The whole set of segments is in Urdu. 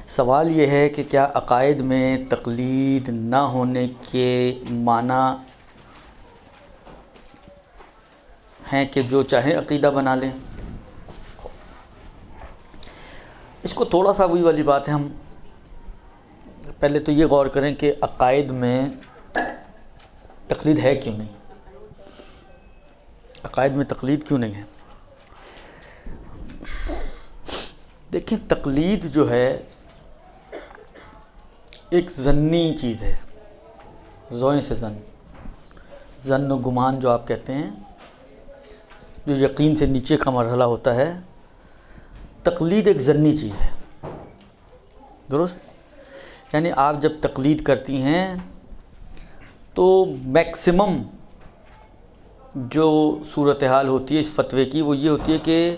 سوال یہ ہے کہ کیا عقائد میں تقلید نہ ہونے کے معنی ہیں کہ جو چاہیں عقیدہ بنا لیں؟ اس کو تھوڑا سا وہی والی بات ہے، ہم پہلے تو یہ غور کریں کہ عقائد میں تقلید ہے کیوں نہیں، عقائد میں تقلید کیوں نہیں ہے۔ دیکھیں، تقلید جو ہے ایک ظنی چیز ہے، ضوئیں سے ظن و گمان جو آپ کہتے ہیں، جو یقین سے نیچے کا مرحلہ ہوتا ہے۔ تقلید ایک ظنی چیز ہے، درست؟ یعنی آپ جب تقلید کرتی ہیں تو میکسیمم جو صورتحال ہوتی ہے اس فتوے کی وہ یہ ہوتی ہے کہ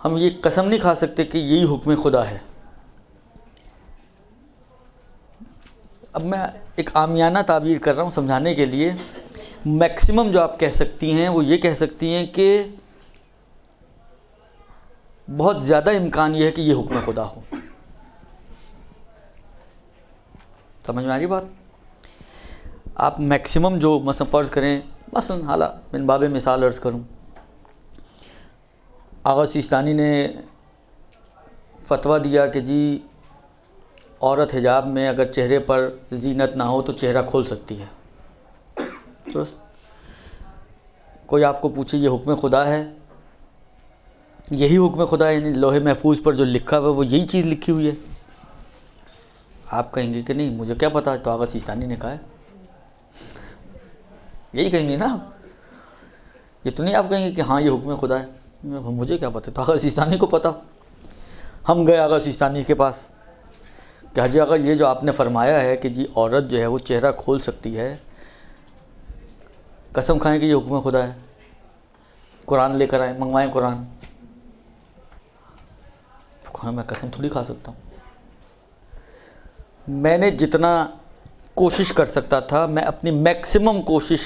ہم یہ قسم نہیں کھا سکتے کہ یہی حکم خدا ہے۔ اب میں ایک عامیانہ تعبیر کر رہا ہوں سمجھانے کے لیے، میکسیمم جو آپ کہہ سکتی ہیں وہ یہ کہہ سکتی ہیں کہ بہت زیادہ امکان یہ ہے کہ یہ حکم خدا ہو۔ سمجھ میں آ رہی بات؟ آپ میکسیمم جو مثلا فرض کریں، مثلا حالا من باب مثال عرض کروں، آغا سیستانی نے فتویٰ دیا کہ جی عورت حجاب میں اگر چہرے پر زینت نہ ہو تو چہرہ کھول سکتی ہے، درست؟ کوئی آپ کو پوچھے یہ حکم خدا ہے، یہی حکم خدا ہے، یعنی لوح محفوظ پر جو لکھا ہوا ہے وہ یہی چیز لکھی ہوئی ہے، آپ کہیں گے کہ نہیں مجھے کیا پتا، تو آغا سیستانی نے کہا ہے، یہی کہیں گے نا آپ، یہ تو نہیں آپ کہیں گے کہ ہاں یہ حکم خدا ہے، مجھے کیا پتا، تو آغا سیستانی کو پتا۔ ہم گئے آغا سیستانی کے پاس کہ حاجی آقا یہ جو آپ نے فرمایا ہے کہ جی عورت جو ہے وہ چہرہ کھول سکتی ہے، قسم کھائیں کہ یہ حکم خدا ہے، قرآن لے کر آئیں، منگوائیں قرآن۔ میں قسم تھوڑی کھا سکتا ہوں، میں نے جتنا کوشش کر سکتا تھا، میں اپنی میکسیمم کوشش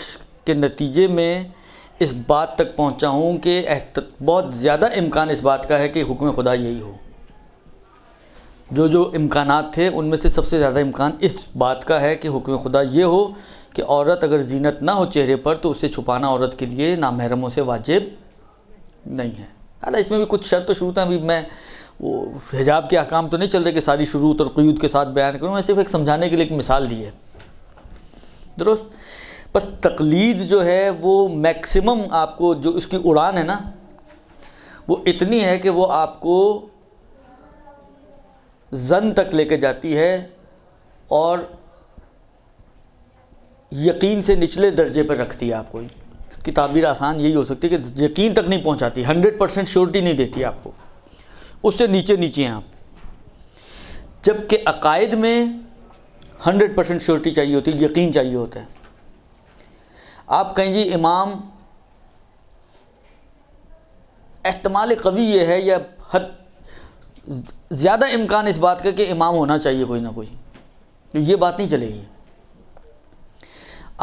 کے نتیجے میں اس بات تک پہنچا ہوں کہ بہت زیادہ امکان اس بات کا ہے کہ حکم خدا یہی ہو۔ جو امکانات تھے ان میں سے سب سے زیادہ امکان اس بات کا ہے کہ حکم خدا یہ ہو کہ عورت اگر زینت نہ ہو چہرے پر تو اسے چھپانا عورت کے لیے نامحرموں سے واجب نہیں ہے۔ حالانکہ اس میں بھی کچھ شرط و شروط ہیں، ابھی میں وہ حجاب کے احکام تو نہیں چل رہے کہ ساری شروط اور قیود کے ساتھ بیان کروں، میں صرف ایک سمجھانے کے لیے ایک مثال دی ہے، درست؟ بس تقلید جو ہے وہ میکسیمم آپ کو جو اس کی اڑان ہے نا وہ اتنی ہے کہ وہ آپ کو ظن تک لے کے جاتی ہے اور یقین سے نچلے درجے پر رکھتی ہے آپ کو۔ اس کی تعبیر آسان یہی ہو سکتی ہے کہ یقین تک نہیں پہنچاتی، 100% شیورٹی نہیں دیتی آپ کو، اس سے نیچے ہیں آپ۔ جبکہ عقائد میں 100% شیورٹی چاہیے ہوتی ہے، یقین چاہیے ہوتا ہے۔ آپ کہیں جی امام، احتمال قوی یہ ہے یا زیادہ امکان اس بات کا کہ امام ہونا چاہیے کوئی نہ کوئی، تو یہ بات نہیں چلے گی۔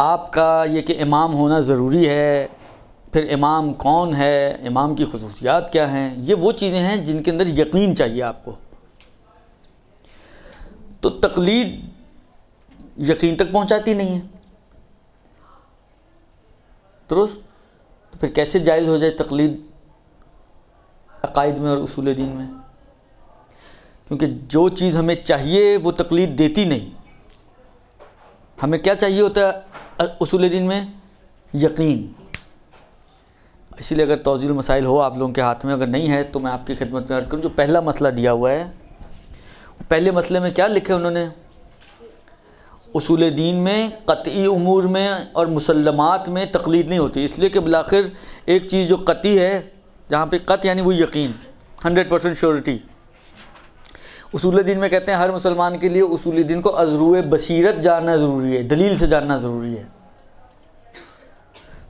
آپ کا یہ کہ امام ہونا ضروری ہے، پھر امام کون ہے، امام کی خصوصیات کیا ہیں، یہ وہ چیزیں ہیں جن کے اندر یقین چاہیے آپ کو۔ تو تقلید یقین تک پہنچاتی نہیں ہے، درست؟ تو پھر کیسے جائز ہو جائے تقلید عقائد میں اور اصول دین میں؟ کیونکہ جو چیز ہمیں چاہیے وہ تقلید دیتی نہیں۔ ہمیں کیا چاہیے ہوتا ہے اصول دین میں؟ یقین۔ اسی لیے اگر توضیح المسائل ہو آپ لوگوں کے ہاتھ میں، اگر نہیں ہے تو میں آپ کی خدمت میں عرض کروں، جو پہلا مسئلہ دیا ہوا ہے، پہلے مسئلے میں کیا لکھے انہوں نے؟ اصول دین میں قطعی امور میں اور مسلمات میں تقلید نہیں ہوتی، اس لیے کہ بالآخر ایک چیز جو قطعی ہے، جہاں پہ قطع یعنی وہ یقین، 100% شیورٹی۔ اصول دین میں کہتے ہیں ہر مسلمان کے لیے اصول دین کو از روئے بصیرت جاننا ضروری ہے، دلیل سے جاننا ضروری ہے،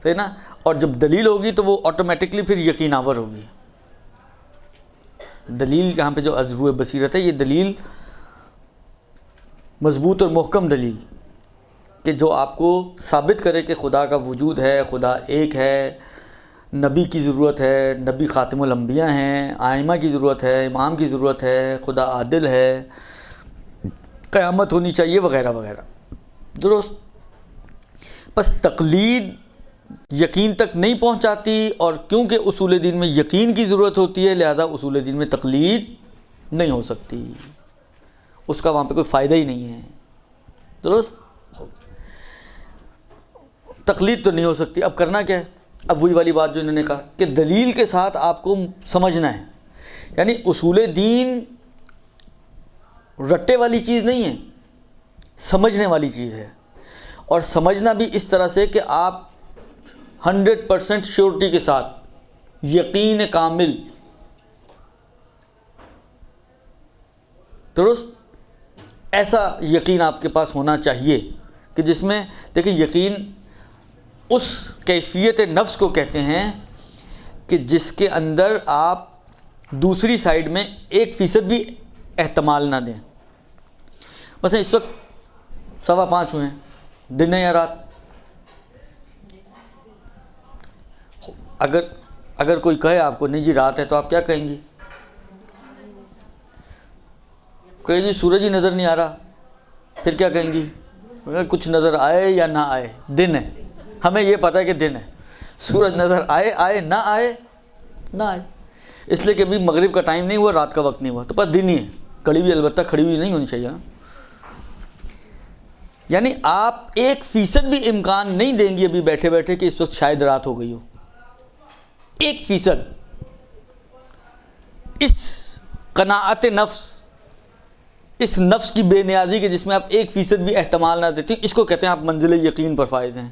صحیح نا؟ اور جب دلیل ہوگی تو وہ آٹومیٹکلی پھر یقین آور ہوگی۔ دلیل یہاں پہ جو از روئے بصیرت ہے، یہ دلیل مضبوط اور محکم دلیل کہ جو آپ کو ثابت کرے کہ خدا کا وجود ہے، خدا ایک ہے، نبی کی ضرورت ہے، نبی خاتم الانبیاء ہیں، آئمہ کی ضرورت ہے، امام کی ضرورت ہے، خدا عادل ہے، قیامت ہونی چاہیے وغیرہ وغیرہ، درست. بس تقلید یقین تک نہیں پہنچاتی، اور کیونکہ اصول دین میں یقین کی ضرورت ہوتی ہے لہذا اصول دین میں تقلید نہیں ہو سکتی، اس کا وہاں پہ کوئی فائدہ ہی نہیں ہے، درست. تقلید تو نہیں ہو سکتی. اب کرنا کیا ہے؟ اب وہی والی بات جو انہوں نے کہا کہ دلیل کے ساتھ آپ کو سمجھنا ہے، یعنی اصول دین رٹے والی چیز نہیں ہے، سمجھنے والی چیز ہے. اور سمجھنا بھی اس طرح سے کہ آپ 100% شیورٹی کے ساتھ، یقین کامل، درست. ایسا یقین آپ کے پاس ہونا چاہیے کہ جس میں دیکھیں یقین اس کیفیت نفس کو کہتے ہیں کہ جس کے اندر آپ دوسری سائیڈ میں 1% بھی احتمال نہ دیں. مثلا اس وقت 5:15 ہوئے ہیں، دن ہے یا رات؟ اگر کوئی کہے آپ کو نہیں جی رات ہے تو آپ کیا کہیں گی؟ کہے جی سورج ہی نظر نہیں آ رہا، پھر کیا کہیں گی؟ کچھ نظر آئے یا نہ آئے، دن ہے، ہمیں یہ پتہ ہے کہ دن ہے، سورج نظر آئے نہ آئے نہ آئے. اس لیے کہ ابھی مغرب کا ٹائم نہیں ہوا، رات کا وقت نہیں ہوا، تو بس دن ہی ہے. کڑی بھی البتہ کھڑی ہوئی نہیں ہونی چاہیے. یعنی آپ 1% بھی امکان نہیں دیں گے ابھی بیٹھے بیٹھے کہ اس وقت شاید رات ہو گئی ہو. 1% اس قناعت نفس، اس نفس کی بے نیازی کے جس میں آپ 1% بھی احتمال نہ دیتے، اس کو کہتے ہیں آپ منزل یقین پر فائز ہیں.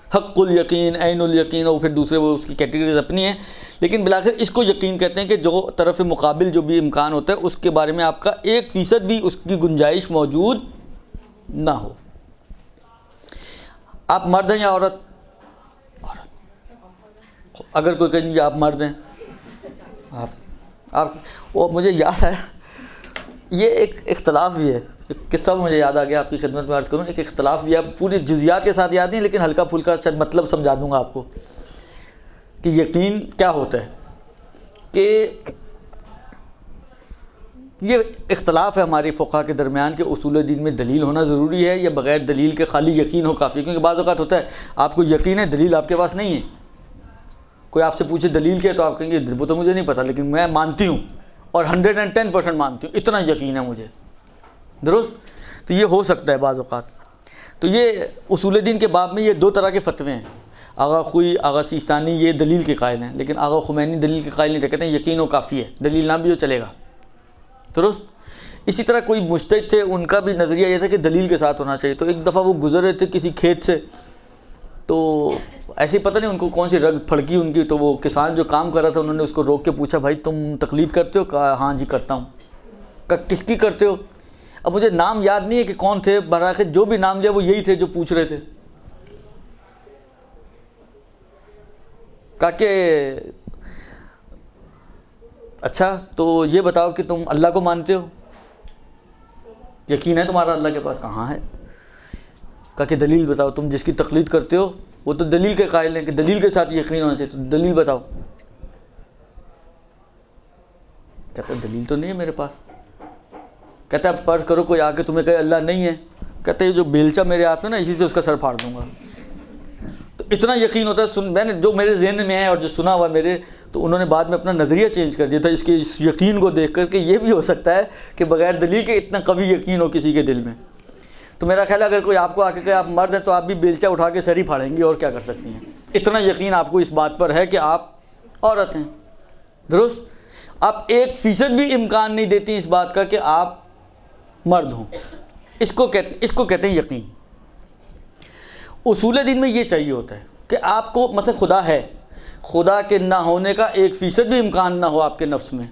حق الیقین، عین الیقین، اور پھر دوسرے وہ اس کی کیٹیگریز اپنی ہیں، لیکن بالآخر اس کو یقین کہتے ہیں کہ جو طرف مقابل جو بھی امکان ہوتا ہے اس کے بارے میں آپ کا 1% بھی اس کی گنجائش موجود نہ ہو. آپ مرد ہیں یا عورت؟ اگر کوئی کہیں گے آپ مرد ہیں، آپ وہ مجھے یاد ہے، یہ ایک اختلاف بھی ہے، ایک قصہ مجھے یاد آ گیا، آپ کی خدمت میں عرض کروں. ایک اختلاف بھی ہے، پوری جزیات کے ساتھ یاد نہیں لیکن ہلکا پھلکا مطلب سمجھا دوں گا آپ کو کہ یقین کیا ہوتا ہے. کہ یہ اختلاف ہے ہماری فقہا کے درمیان کہ اصول دین میں دلیل ہونا ضروری ہے یا بغیر دلیل کے خالی یقین ہو کافی. کیونکہ بعض اوقات ہوتا ہے آپ کو یقین ہے، دلیل آپ کے پاس نہیں ہے. کوئی آپ سے پوچھے دلیل کیا ہے تو آپ کہیں گے وہ تو مجھے نہیں پتہ لیکن میں مانتی ہوں، اور 110% مانتی ہوں، اتنا یقین ہے مجھے، درست. تو یہ ہو سکتا ہے بعض اوقات. تو یہ اصول دین کے باب میں یہ 2 طرح کے فتوے ہیں. آغا خوئی، آغا سیستانی یہ دلیل کے قائل ہیں، لیکن آغا خمینی دلیل کے قائل نہیں تھے، کہتے ہیں یقین و کافی ہے، دلیل نہ بھی ہو چلے گا، درست. اسی طرح کوئی مجتہد تھے، ان کا بھی نظریہ یہ تھا کہ دلیل کے ساتھ ہونا چاہیے. تو ایک دفعہ وہ گزر رہے تھے کسی کھیت سے، تو ایسے پتہ نہیں ان کو کون سی رگ پھڑکی ان کی، تو وہ کسان جو کام کر رہا تھا انہوں نے اس کو روک کے پوچھا بھائی تم تقلید کرتے ہو؟ کہا ہاں جی کرتا ہوں. کہا کس کی کرتے ہو؟ اب مجھے نام یاد نہیں ہے کہ کون تھے، براہ جو بھی نام لیا وہ یہی تھے جو پوچھ رہے تھے. کہا کہ اچھا تو یہ بتاؤ کہ تم اللہ کو مانتے ہو، یقین ہے تمہارا اللہ کے پاس؟ کہاں ہے. کہا کہ دلیل بتاؤ، تم جس کی تقلید کرتے ہو وہ تو دلیل کے قائل ہیں کہ دلیل کے ساتھ یقین ہونا چاہیے، تو دلیل بتاؤ. کہتا دلیل تو نہیں ہے میرے پاس. کہتا اب فرض کرو کوئی آ کے تمہیں کہے اللہ نہیں ہے، کہتے یہ جو بیلچا میرے ہاتھ میں نا اسی سے اس کا سر پھاڑ دوں گا. تو اتنا یقین ہوتا ہے. میں نے جو میرے ذہن میں ہے اور جو سنا ہوا میرے، تو انہوں نے بعد میں اپنا نظریہ چینج کر دیا تھا اس یقین کو دیکھ کر کہ یہ بھی ہو سکتا ہے کہ بغیر دلیل کے اتنا قوی یقین ہو کسی کے دل میں. تو میرا خیال ہے اگر کوئی آپ کو آ کے کہے آپ مرد ہیں تو آپ بھی بیلچا اٹھا کے سر ہی پھاڑیں گی، اور کیا کر سکتی ہیں. اتنا یقین آپ کو اس بات پر ہے کہ آپ عورت ہیں، درست. آپ 1% بھی امکان نہیں دیتی اس بات کا کہ آپ مرد ہوں. اس کو کہتے ہیں یقین. اصول دین میں یہ چاہیے ہوتا ہے کہ آپ کو مثلا خدا ہے، خدا کے نہ ہونے کا 1% بھی امکان نہ ہو آپ کے نفس میں.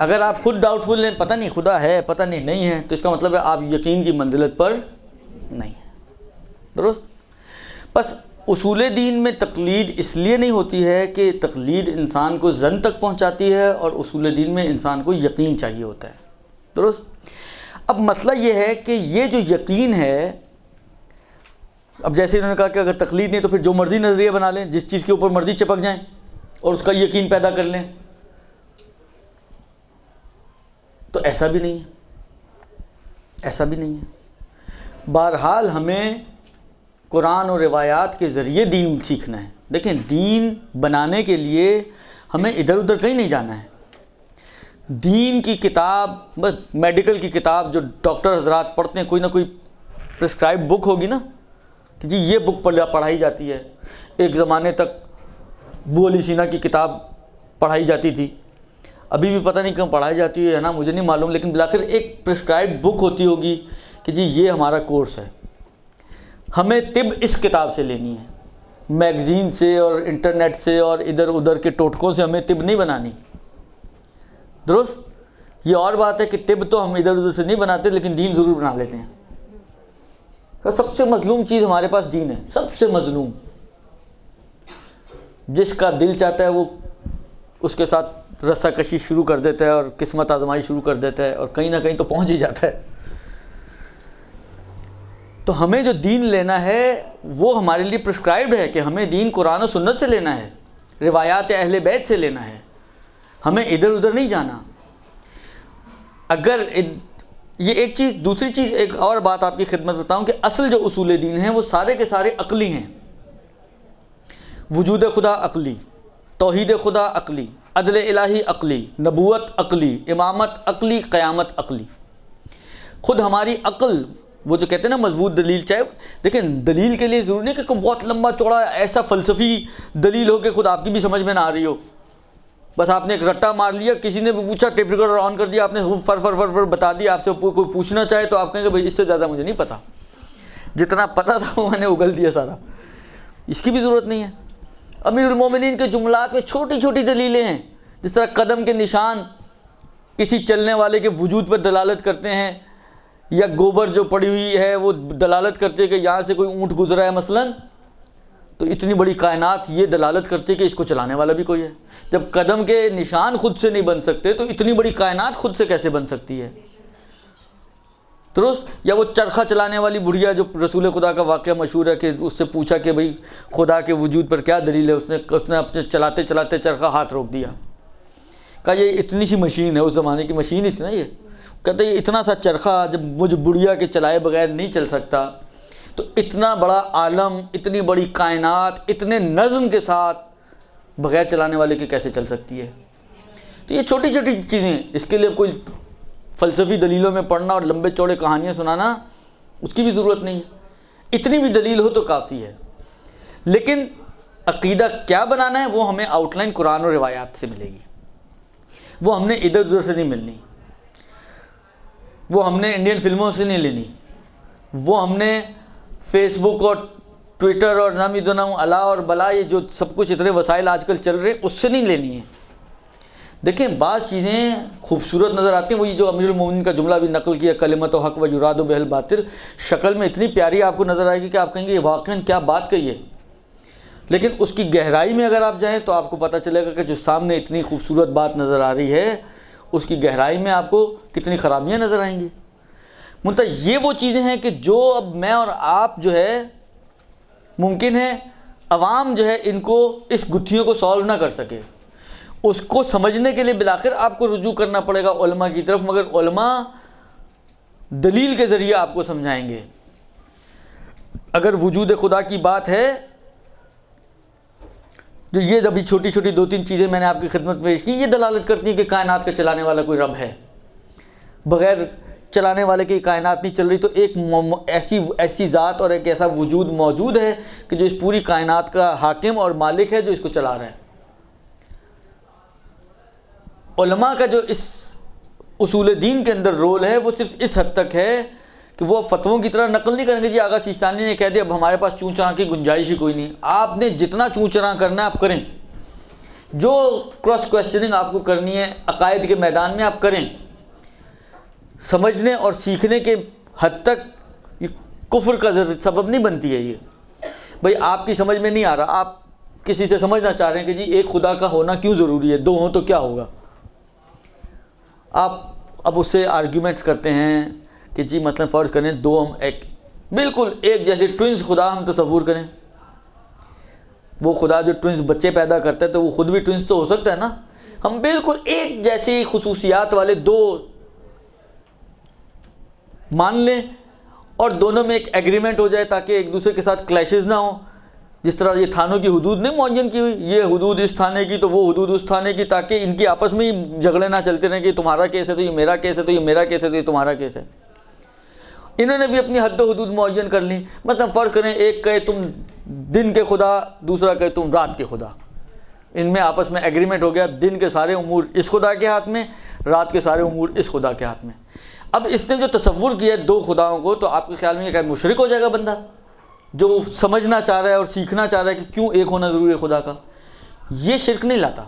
اگر آپ خود ڈاؤٹ فل ہیں، پتہ نہیں خدا ہے پتہ نہیں ہے، تو اس کا مطلب ہے آپ یقین کی منزلت پر نہیں ہیں، درست. بس اصول دین میں تقلید اس لیے نہیں ہوتی ہے کہ تقلید انسان کو ظن تک پہنچاتی ہے، اور اصول دین میں انسان کو یقین چاہیے ہوتا ہے، درست. اب مسئلہ یہ ہے کہ یہ جو یقین ہے اب جیسے انہوں نے کہا کہ اگر تقلید نہیں تو پھر جو مرضی نظریہ بنا لیں، جس چیز کے اوپر مرضی چپک جائیں اور اس کا یقین پیدا کر لیں، تو ایسا بھی نہیں ہے، ایسا بھی نہیں ہے۔ بہرحال ہمیں قرآن اور روایات کے ذریعے دین سیکھنا ہے۔ دیکھیں، دین بنانے کے لیے ہمیں ادھر ادھر کہیں نہیں جانا ہے۔ دین کی کتاب، میڈیکل کی کتاب جو ڈاکٹر حضرات پڑھتے ہیں، کوئی نہ کوئی پرسکرائب بک ہوگی نا کہ جی یہ بک پڑھائی جاتی ہے۔ ایک زمانے تک ابو علی سینا کی کتاب پڑھائی جاتی تھی، ابھی بھی پتہ نہیں کیوں پڑھائی جاتی ہے نا، مجھے نہیں معلوم، لیکن بلاخر ایک پرسکرائب بک ہوتی ہوگی کہ جی یہ ہمارا کورس ہے۔ ہمیں طب اس کتاب سے لینی ہے، میگزین سے اور انٹرنیٹ سے اور ادھر ادھر کے ٹوٹکوں سے ہمیں طب نہیں بنانی، درست؟ یہ اور بات ہے کہ طب تو ہم ادھر ادھر سے نہیں بناتے، لیکن دین ضرور بنا لیتے ہیں۔ تو سب سے مظلوم چیز ہمارے پاس دین ہے، سب سے مظلوم۔ جس کا دل چاہتا ہے وہ اس کے ساتھ رسہ کشی شروع کر دیتا ہے اور قسمت آزمائی شروع کر دیتا ہے، اور کہیں نہ کہیں تو پہنچ ہی جاتا ہے۔ تو ہمیں جو دین لینا ہے وہ ہمارے لیے پرسکرائبڈ ہے کہ ہمیں دین قرآن و سنت سے لینا ہے، روایات اہل بیت سے لینا ہے، ہمیں ادھر ادھر نہیں جانا۔ اگر یہ ایک چیز، دوسری چیز، ایک اور بات آپ کی خدمت بتاؤں کہ اصل جو اصول دین ہیں وہ سارے کے سارے عقلی ہیں۔ وجود خدا عقلی، توحید خدا عقلی، عدل الہی عقلی، نبوت عقلی، امامت عقلی، قیامت عقلی۔ خود ہماری عقل، وہ جو کہتے ہیں نا مضبوط دلیل، چاہے دیکھیں دلیل کے لیے ضروری نہیں کہ کوئی بہت لمبا چوڑا ایسا فلسفی دلیل ہو کہ خود آپ کی بھی سمجھ میں نہ آ رہی ہو، بس آپ نے ایک رٹا مار لیا، کسی نے بھی پوچھا ٹیپ ریکارڈر آن کر دیا، آپ نے فر فر فر فر بتا دیا، آپ سے کوئی پوچھنا چاہے تو آپ کہیں گے بھائی اس سے زیادہ مجھے نہیں پتا، جتنا پتا تھا وہ میں نے اگل دیا سارا۔ اس کی بھی ضرورت نہیں ہے۔ امیر المومنین کے جملات میں چھوٹی چھوٹی دلیلیں ہیں، جس طرح قدم کے نشان کسی چلنے والے کے وجود پر دلالت کرتے ہیں، یا گوبر جو پڑی ہوئی ہے وہ دلالت کرتی ہے کہ یہاں سے کوئی اونٹ گزرا ہے مثلاً، تو اتنی بڑی کائنات یہ دلالت کرتی ہے کہ اس کو چلانے والا بھی کوئی ہے۔ جب قدم کے نشان خود سے نہیں بن سکتے تو اتنی بڑی کائنات خود سے کیسے بن سکتی ہے، درست؟ یا وہ چرخہ چلانے والی بڑھیا جو رسول خدا کا واقعہ مشہور ہے کہ اس سے پوچھا کہ بھئی خدا کے وجود پر کیا دلیل ہے، اس نے اپنے چلاتے چلاتے چرخہ ہاتھ روک دیا، کہا یہ اتنی سی مشین ہے، اس زمانے کی مشین ہی تھی نا یہ، کہتے یہ اتنا سا چرخہ جب مجھ بڑھیا کے چلائے بغیر نہیں چل سکتا، تو اتنا بڑا عالم، اتنی بڑی کائنات، اتنے نظم کے ساتھ بغیر چلانے والے کے کیسے چل سکتی ہے؟ تو یہ چھوٹی چھوٹی چیزیں، اس کے لیے کوئی فلسفی دلیلوں میں پڑھنا اور لمبے چوڑے کہانیاں سنانا اس کی بھی ضرورت نہیں ہے، اتنی بھی دلیل ہو تو کافی ہے۔ لیکن عقیدہ کیا بنانا ہے وہ ہمیں آؤٹ لائن قرآن اور روایات سے ملے گی، وہ ہم نے ادھر ادھر سے نہیں ملنی، وہ ہم نے انڈین فلموں سے نہیں لینی، وہ ہم نے فیس بک اور ٹویٹر اور نامی دونوں الا اور بلا، یہ جو سب کچھ اتنے وسائل آج کل چل رہے ہیں اس سے نہیں لینی ہے۔ دیکھیں بعض چیزیں خوبصورت نظر آتی ہیں، وہی جو امیر المومنین کا جملہ بھی نقل کیا، کلمت و حق و یراد بہ الباطل، شکل میں اتنی پیاری آپ کو نظر آئے گی کہ آپ کہیں گے یہ واقعاً کیا بات کہی ہے، لیکن اس کی گہرائی میں اگر آپ جائیں تو آپ کو پتہ چلے گا کہ جو سامنے اتنی خوبصورت بات نظر آ رہی ہے اس کی گہرائی میں آپ کو کتنی خرابیاں نظر آئیں گی۔ منتہا یہ وہ چیزیں ہیں کہ جو اب میں اور آپ جو ہے ممکن ہے عوام جو ہے ان کو اس گتھیوں کو سالو نہ کر سکے، اس کو سمجھنے کے لیے بالآخر آپ کو رجوع کرنا پڑے گا علماء کی طرف، مگر علماء دلیل کے ذریعے آپ کو سمجھائیں گے۔ اگر وجود خدا کی بات ہے، جو یہ ابھی چھوٹی چھوٹی دو تین چیزیں میں نے آپ کی خدمت پیش کی، یہ دلالت کرتی ہیں کہ کائنات کا چلانے والا کوئی رب ہے، بغیر چلانے والے کی کائنات نہیں چل رہی، تو ایک ایسی ذات اور ایک ایسا وجود موجود ہے کہ جو اس پوری کائنات کا حاکم اور مالک ہے، جو اس کو چلا رہا ہے۔ علماء کا جو اس اصول دین کے اندر رول ہے وہ صرف اس حد تک ہے کہ وہ فتووں کی طرح نقل نہیں کریں گے، جی آغا سیستانی نے کہہ دیا اب ہمارے پاس چوں چراں کی گنجائش ہی کوئی نہیں، آپ نے جتنا چوں چراں کرنا ہے آپ کریں، جو کراس کویسچننگ آپ کو کرنی ہے عقائد کے میدان میں آپ کریں، سمجھنے اور سیکھنے کے حد تک یہ کفر کا سبب نہیں بنتی ہے۔ یہ بھئی آپ کی سمجھ میں نہیں آ رہا، آپ کسی سے سمجھنا چاہ رہے ہیں کہ جی ایک خدا کا ہونا کیوں ضروری ہے، دو ہوں تو کیا ہوگا، آپ اب اس سے آرگیومنٹس کرتے ہیں کہ جی مثلا فرض کریں دو ہم ایک بالکل ایک جیسے ٹوئنس خدا ہم تصور کریں. وہ خدا جو ٹوئنس بچے پیدا کرتا ہے تو وہ خود بھی ٹوئنس تو ہو سکتا ہے نا. ہم بالکل ایک جیسی خصوصیات والے دو مان لیں اور دونوں میں ایک ایگریمنٹ ہو جائے تاکہ ایک دوسرے کے ساتھ کلیشز نہ ہوں. جس طرح یہ تھانوں کی حدود نہیں معین کی ہوئی, یہ حدود اس تھانے کی تو وہ حدود اس تھانے کی, تاکہ ان کی آپس میں ہی جھگڑے نہ چلتے رہیں کہ تمہارا کیس ہے تو یہ میرا کیس ہے, تو یہ میرا کیس ہے تو یہ تمہارا کیس ہے. انہوں نے بھی اپنی حد و حدود معین کر لی. مثلا فرض کریں ایک کہے تم دن کے خدا, دوسرا کہے تم رات کے خدا. ان میں آپس میں ایگریمنٹ ہو گیا, دن کے سارے امور اس خدا کے ہاتھ میں, رات کے سارے امور اس خدا کے ہاتھ میں. اب اس نے جو تصور کیا ہے دو خداؤں کو, تو آپ کے خیال میں یہ کہ مشرک ہو جائے گا بندہ جو سمجھنا چاہ رہا ہے اور سیکھنا چاہ رہا ہے کہ کیوں ایک ہونا ضروری ہے خدا کا؟ یہ شرک نہیں لاتا,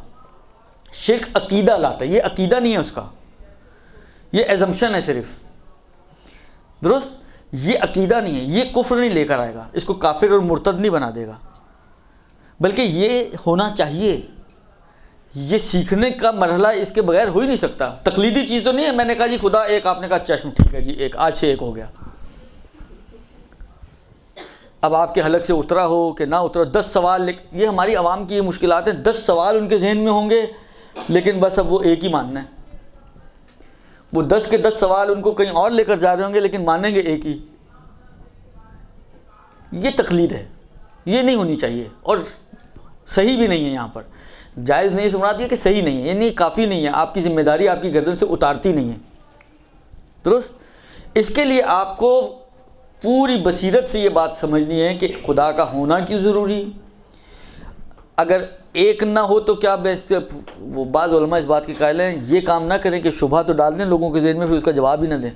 شرک عقیدہ لاتا ہے. یہ عقیدہ نہیں ہے اس کا, یہ ایزمپشن ہے صرف. درست, یہ عقیدہ نہیں ہے, یہ کفر نہیں لے کر آئے گا, اس کو کافر اور مرتد نہیں بنا دے گا, بلکہ یہ ہونا چاہیے. یہ سیکھنے کا مرحلہ اس کے بغیر ہو ہی نہیں سکتا. تقلیدی چیز تو نہیں ہے, میں نے کہا جی خدا ایک, آپ نے کہا چشم ٹھیک ہے جی ایک, آج سے ایک ہو گیا. اب آپ کے حلق سے اترا ہو کہ نہ اترا, 10 سوال, یہ ہماری عوام کی یہ مشکلات ہیں. 10 سوال ان کے ذہن میں ہوں گے لیکن بس اب وہ ایک ہی ماننا ہے. وہ 10 کے 10 سوال ان کو کہیں اور لے کر جا رہے ہوں گے لیکن مانیں گے ایک ہی. یہ تقلید ہے, یہ نہیں ہونی چاہیے اور صحیح بھی نہیں ہے. یہاں پر جائز نہیں سے مراد یہ کہ صحیح نہیں ہے, یعنی کافی نہیں ہے, آپ کی ذمہ داری آپ کی گردن سے اتارتی نہیں ہے. درست, اس کے لیے آپ کو پوری بصیرت سے یہ بات سمجھنی ہے کہ خدا کا ہونا کیوں ضروری. اگر ایک نہ ہو تو کیا وہ بعض علماء اس بات کے قائل ہیں یہ کام نہ کریں کہ شبہ تو ڈال دیں لوگوں کے ذہن میں, پھر اس کا جواب ہی نہ دیں.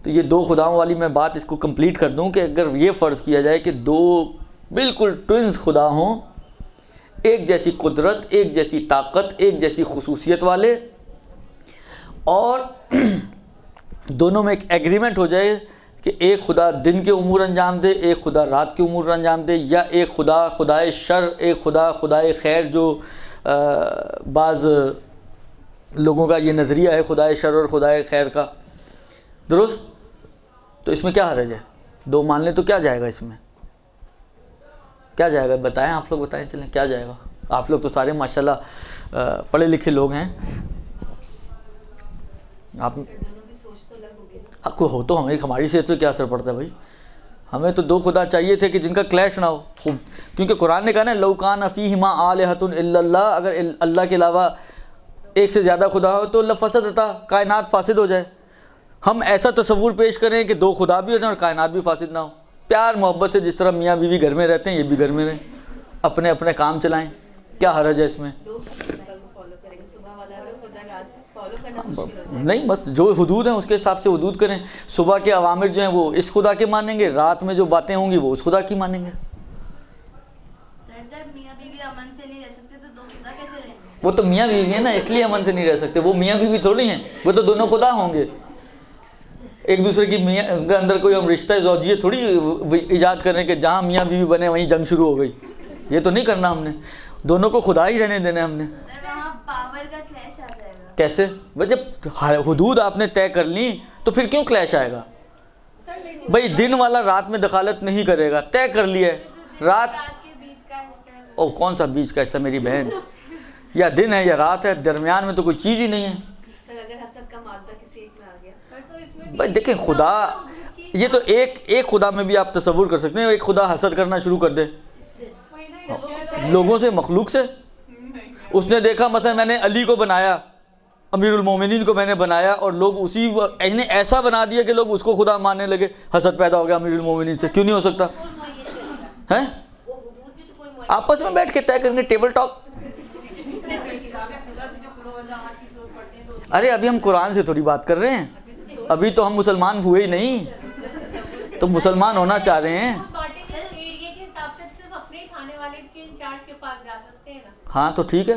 تو یہ دو خداؤں والی میں بات اس کو کمپلیٹ کر دوں کہ اگر یہ فرض کیا جائے کہ دو بالکل ٹوئنز خدا ہوں, ایک جیسی قدرت, ایک جیسی طاقت, ایک جیسی خصوصیت والے, اور دونوں میں ایک ایگریمنٹ ہو جائے کہ ایک خدا دن کے امور انجام دے, ایک خدا رات کے امور انجام دے, یا ایک خدا خدائے شر, ایک خدا خدائے خیر, جو بعض لوگوں کا یہ نظریہ ہے خدائے شر اور خدائے خیر کا. درست, تو اس میں کیا حرج ہے؟ دو مان لیں تو کیا جائے گا اس میں؟ کیا جائے گا بتائیں, آپ لوگ بتائیں, چلیں کیا جائے گا؟ آپ لوگ تو سارے ماشاءاللہ پڑھے لکھے لوگ ہیں. آپ کو ہو تو ہماری صحت پہ کیا اثر پڑتا ہے بھائی؟ ہمیں تو دو خدا چاہیے تھے کہ جن کا کلیش نہ ہو. کیونکہ قرآن نے کہا نا لو کان فیہما آلہۃ الا اللہ, اگر اللہ کے علاوہ ایک سے زیادہ خدا ہو تو لفسدتا, کائنات فاسد ہو جائے. ہم ایسا تصور پیش کریں کہ دو خدا بھی ہو جائیں اور کائنات بھی فاسد نہ ہو. پیار محبت سے جس طرح میاں بیوی گھر میں رہتے ہیں یہ بھی گھر میں رہیں, اپنے اپنے کام چلائیں, کیا حرج ہے اس میں؟ نہیں, بس جو حدود ہیں اس کے حساب سے حدود کریں. صبح کے اوامر جو ہیں وہ اس خدا کے مانیں گے, رات میں جو باتیں ہوں گی وہ اس خدا کی مانیں گے. وہ تو میاں بیوی ہیں نا, اس لیے امن سے نہیں رہ سکتے. وہ میاں بیوی تھوڑی ہیں, وہ تو دونوں خدا ہوں گے. ایک دوسرے کی میاں کے اندر کوئی ہم رشتہ زوجیت تھوڑی ایجاد کریں کہ جہاں میاں بیوی بنے وہیں جنگ شروع ہو گئی. یہ تو نہیں کرنا ہم نے, دونوں کو خدا ہی رہنے دینا ہم نے. کیسے بھائی؟ جب حدود آپ نے طے کر لی تو پھر کیوں کلیش آئے گا بھائی؟ دن والا رات میں دخالت نہیں کرے گا, طے کر لیا ہے رات. او کون سا بیچ کا حصہ میری بہن؟ یا دن ہے یا رات ہے, درمیان میں تو کوئی چیز ہی نہیں ہے. بھائی دیکھیں خدا, یہ تو ایک خدا میں بھی آپ تصور کر سکتے ہیں ایک خدا حسد کرنا شروع کر دے لوگوں سے, مخلوق سے. اس نے دیکھا مثلا میں نے علی کو بنایا, امیر المومنین کو میں نے بنایا, اور لوگ اسی نے ایسا بنا دیا کہ لوگ اس کو خدا ماننے لگے, حسد پیدا ہو گیا امیر المومنین سے. کیوں نہیں ہو سکتا ہے؟ آپس میں بیٹھ کے طے کریں گے, ٹیبل ٹاک. ارے ابھی ہم قرآن سے تھوڑی بات کر رہے ہیں, ابھی تو ہم مسلمان ہوئے ہی نہیں, تو مسلمان ہونا چاہ رہے ہیں. ہاں تو ٹھیک ہے,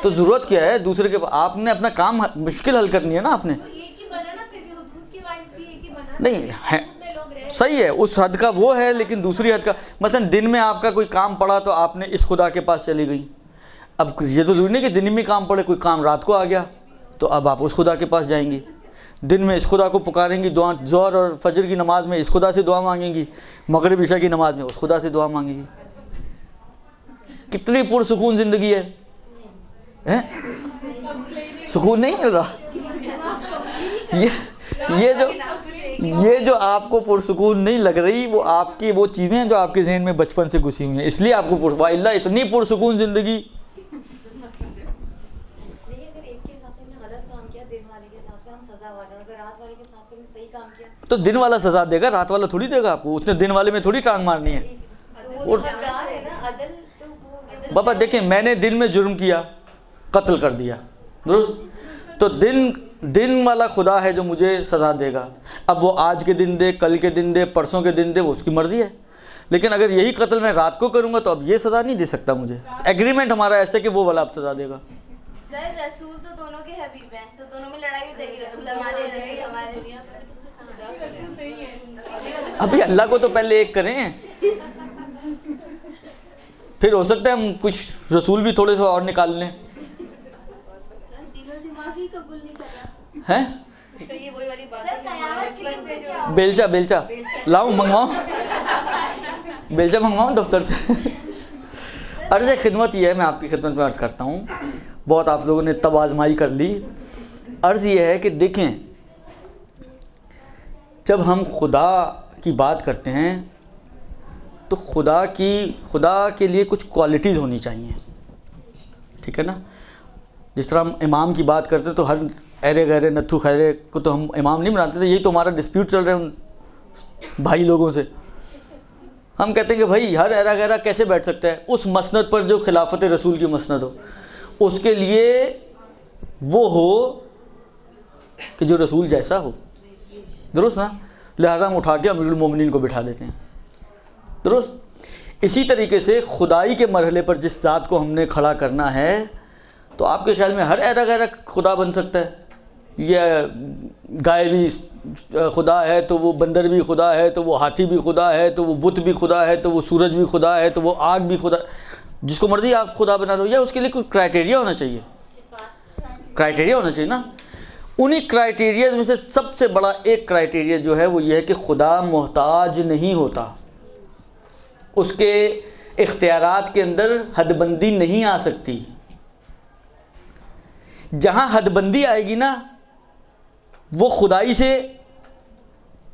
تو ضرورت کیا ہے دوسرے کے پاس؟ آپ نے اپنا کام مشکل حل کرنی ہے نا آپ نے. نہیں صحیح ہے, اس حد کا وہ ہے, لیکن دوسری حد کا مثلا دن میں آپ کا کوئی کام پڑا تو آپ نے اس خدا کے پاس چلی گئی. اب یہ تو ضروری نہیں کہ دن میں کام پڑے, کوئی کام رات کو آ گیا تو اب آپ اس خدا کے پاس جائیں گی. دن میں اس خدا کو پکاریں گی، دعا ظہر اور فجر کی نماز میں اس خدا سے دعا مانگیں گی، مغرب عشاء کی نماز میں اس خدا سے دعا مانگیں گی. کتنی پرسکون زندگی ہے. سکون نہیں مل رہا؟ یہ جو آپ کو پرسکون نہیں لگ رہی، وہ آپ کی وہ چیزیں ہیں جو آپ کے ذہن میں بچپن سے گھسی ہوئی ہیں، اس لیے آپ کو اللہ اتنی پرسکون زندگی. تو دن والا سزا دے گا، رات والا تھوڑی دے گا آپ کو. اس نے دن والے میں تھوڑی ٹانگ مارنی ہے. بابا دیکھیں، میں نے دن میں جرم کیا، قتل کر دیا، درست؟ تو دن والا خدا ہے جو مجھے سزا دے گا. اب وہ آج کے دن دے، کل کے دن دے، پرسوں کے دن دے، وہ اس کی مرضی ہے. لیکن اگر یہی قتل میں رات کو کروں گا تو اب یہ سزا نہیں دے سکتا مجھے. ایگریمنٹ ہمارا ایسا ہے کہ وہ والا اب سزا دے گا. سر رسول تو دونوں کے حبیب ہیں، تو دونوں میں لڑائی ہو جائے گی. رسول ہمارے ابھی اللہ کو تو پہلے ایک کریں، پھر ہو سکتا ہے ہم کچھ رسول بھی تھوڑے سے اور نکال لیں. ہیں بیلچا لاؤں، منگواؤں بیلچا منگواؤں دفتر سے. عرض خدمت یہ ہے، میں آپ کی خدمت میں عرض کرتا ہوں، بہت آپ لوگوں نے تب آزمائی کر لی. عرض یہ ہے کہ دیکھیں، جب ہم خدا کی بات کرتے ہیں تو خدا کے لیے کچھ کوالٹیز ہونی چاہیے، ٹھیک ہے نا؟ جس طرح ہم امام کی بات کرتے تو ہر ایرے گہرے نتھو خیرے کو تو ہم امام نہیں بناتے تھے. یہی تو ہمارا ڈسپیوٹ چل رہا ہے ان بھائی لوگوں سے. ہم کہتے ہیں کہ بھائی ہر ایرا گہرا کیسے بیٹھ سکتا ہے اس مسند پر جو خلافت رسول کی مسند ہو. اس کے لیے وہ ہو کہ جو رسول جیسا ہو، درست نا؟ لہذا ہم اٹھا کے امیر المومنین کو بٹھا دیتے ہیں، درست؟ اسی طریقے سے خدائی کے مرحلے پر جس ذات کو ہم نے کھڑا کرنا ہے، تو آپ کے خیال میں ہر ایرا گہرا خدا بن سکتا ہے؟ یہ گائے بھی خدا ہے تو وہ بندر بھی خدا ہے، تو وہ ہاتھی بھی خدا ہے، تو وہ بت بھی خدا ہے، تو وہ سورج بھی خدا ہے، تو وہ آگ بھی خدا. جس کو مرضی آپ خدا بنا لو، یا اس کے لیے کوئی کرائٹیریا ہونا چاہیے. کرائٹیریا ہونا چاہیے نا. انہی کرائٹیریاز میں سے سب سے بڑا ایک کرائٹیریا جو ہے وہ یہ ہے کہ خدا محتاج نہیں ہوتا. اس کے اختیارات کے اندر حد بندی نہیں آ سکتی. جہاں حد بندی آئے گی نا، وہ خدائی سے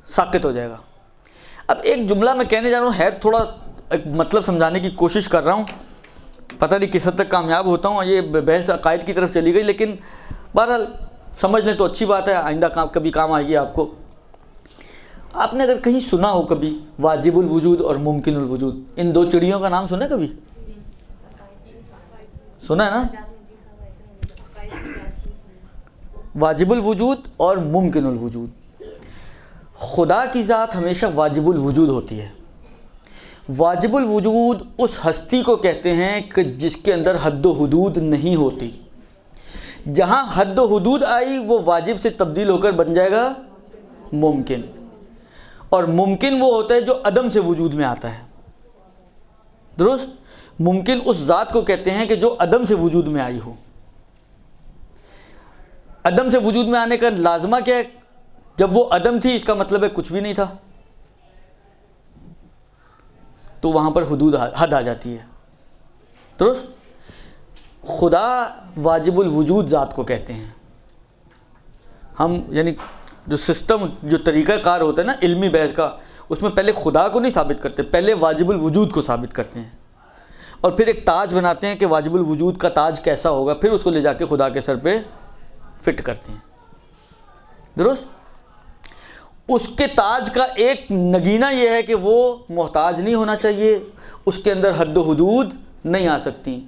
ساقط ہو جائے گا. اب ایک جملہ میں کہنے جا رہا ہوں، ہے تھوڑا ایک مطلب سمجھانے کی کوشش کر رہا ہوں، پتہ نہیں کس حد تک کامیاب ہوتا ہوں. یہ بحث عقائد کی طرف چلی گئی، لیکن بہرحال سمجھ لیں تو اچھی بات ہے، آئندہ کبھی کام آئے گی آپ کو. آپ نے اگر کہیں سنا ہو کبھی واجب الوجود اور ممکن الوجود، ان دو چڑیوں کا نام سنا ہے کبھی؟ سنا ہے نا؟ واجب الوجود اور ممکن الوجود. خدا کی ذات ہمیشہ واجب الوجود ہوتی ہے. واجب الوجود اس ہستی کو کہتے ہیں کہ جس کے اندر حد و حدود نہیں ہوتی. جہاں حد و حدود آئی وہ واجب سے تبدیل ہو کر بن جائے گا ممکن. اور ممکن وہ ہوتا ہے جو عدم سے وجود میں آتا ہے، درست؟ ممکن اس ذات کو کہتے ہیں کہ جو عدم سے وجود میں آئی ہو. عدم سے وجود میں آنے کا لازمہ کیا ہے؟ جب وہ عدم تھی، اس کا مطلب ہے کچھ بھی نہیں تھا، تو وہاں پر حد آ جاتی ہے، درست؟ خدا واجب الوجود ذات کو کہتے ہیں. ہم یعنی جو سسٹم، جو طریقہ کار ہوتا ہے نا علمی بحث کا، اس میں پہلے خدا کو نہیں ثابت کرتے، پہلے واجب الوجود کو ثابت کرتے ہیں، اور پھر ایک تاج بناتے ہیں کہ واجب الوجود کا تاج کیسا ہوگا، پھر اس کو لے جا کے خدا کے سر پہ فٹ کرتے ہیں، درست؟ اس کے تاج کا ایک نگینہ یہ ہے کہ وہ محتاج نہیں ہونا چاہیے، اس کے اندر حد و حدود نہیں آ سکتی.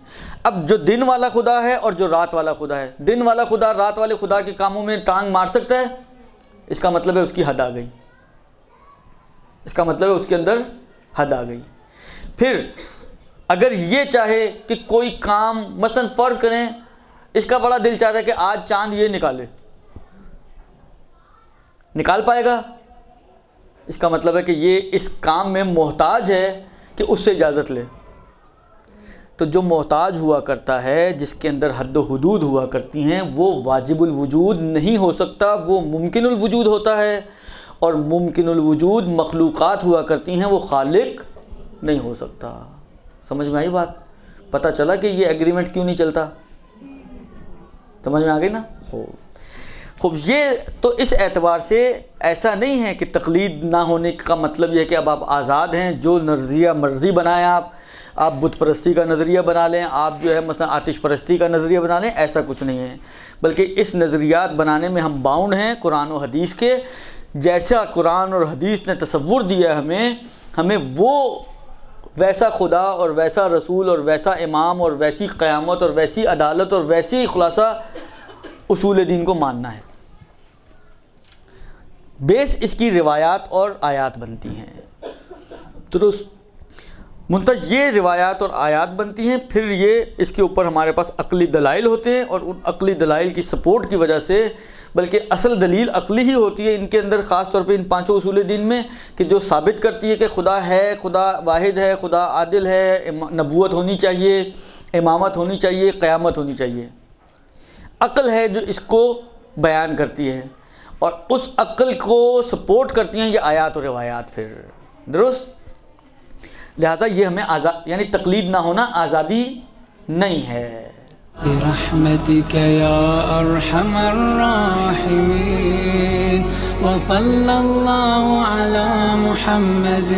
اب جو دن والا خدا ہے اور جو رات والا خدا ہے، دن والا خدا رات والے خدا کے کاموں میں ٹانگ مار سکتا ہے؟ اس کا مطلب ہے اس کی حد آ گئی، اس کا مطلب ہے اس کے اندر حد آ گئی. پھر اگر یہ چاہے کہ کوئی کام، مثلا فرض کریں اس کا بڑا دل چاہتا ہے کہ آج چاند یہ نکال پائے گا؟ اس کا مطلب ہے کہ یہ اس کام میں محتاج ہے کہ اس سے اجازت لے. تو جو محتاج ہوا کرتا ہے، جس کے اندر حد و حدود ہوا کرتی ہیں، وہ واجب الوجود نہیں ہو سکتا، وہ ممکن الوجود ہوتا ہے، اور ممکن الوجود مخلوقات ہوا کرتی ہیں، وہ خالق نہیں ہو سکتا۔ سمجھ میں آئی بات؟ پتہ چلا کہ یہ ایگریمنٹ کیوں نہیں چلتا؟ سمجھ میں آ گئی نا؟ خوب، یہ تو اس اعتبار سے ایسا نہیں ہے کہ تقلید نہ ہونے کا مطلب یہ ہے کہ اب آپ آزاد ہیں، جو نظریہ مرضی بنائیں، آپ بت پرستی کا نظریہ بنا لیں، آپ جو ہے مثلا آتش پرستی کا نظریہ بنا لیں، ایسا کچھ نہیں ہے، بلکہ اس نظریات بنانے میں ہم باؤنڈ ہیں قرآن و حدیث کے۔ جیسا قرآن اور حدیث نے تصور دیا ہے ہمیں وہ ویسا خدا اور ویسا رسول اور ویسا امام اور ویسی قیامت اور ویسی عدالت اور ویسی خلاصہ اصول دین کو ماننا ہے۔ بیس اس کی روایات اور آیات بنتی ہیں، درست؟ منتج یہ روایات اور آیات بنتی ہیں، پھر یہ اس کے اوپر ہمارے پاس عقلی دلائل ہوتے ہیں، اور ان عقلی دلائل کی سپورٹ کی وجہ سے، بلکہ اصل دلیل عقلی ہی ہوتی ہے ان کے اندر، خاص طور پہ ان پانچوں اصول دین میں، کہ جو ثابت کرتی ہے کہ خدا ہے، خدا واحد ہے، خدا عادل ہے، نبوت ہونی چاہیے، امامت ہونی چاہیے، قیامت ہونی چاہیے۔ عقل ہے جو اس کو بیان کرتی ہے، اور اس عقل کو سپورٹ کرتی ہیں یہ آیات و روایات، پھر درست؟ لہذا یہ ہمیں یعنی تقلید نہ ہونا آزادی نہیں ہے۔ برحمتك يا أرحم الراحمين وصلى الله على محمد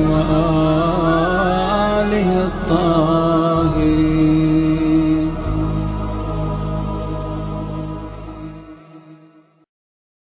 وآله الطاهرين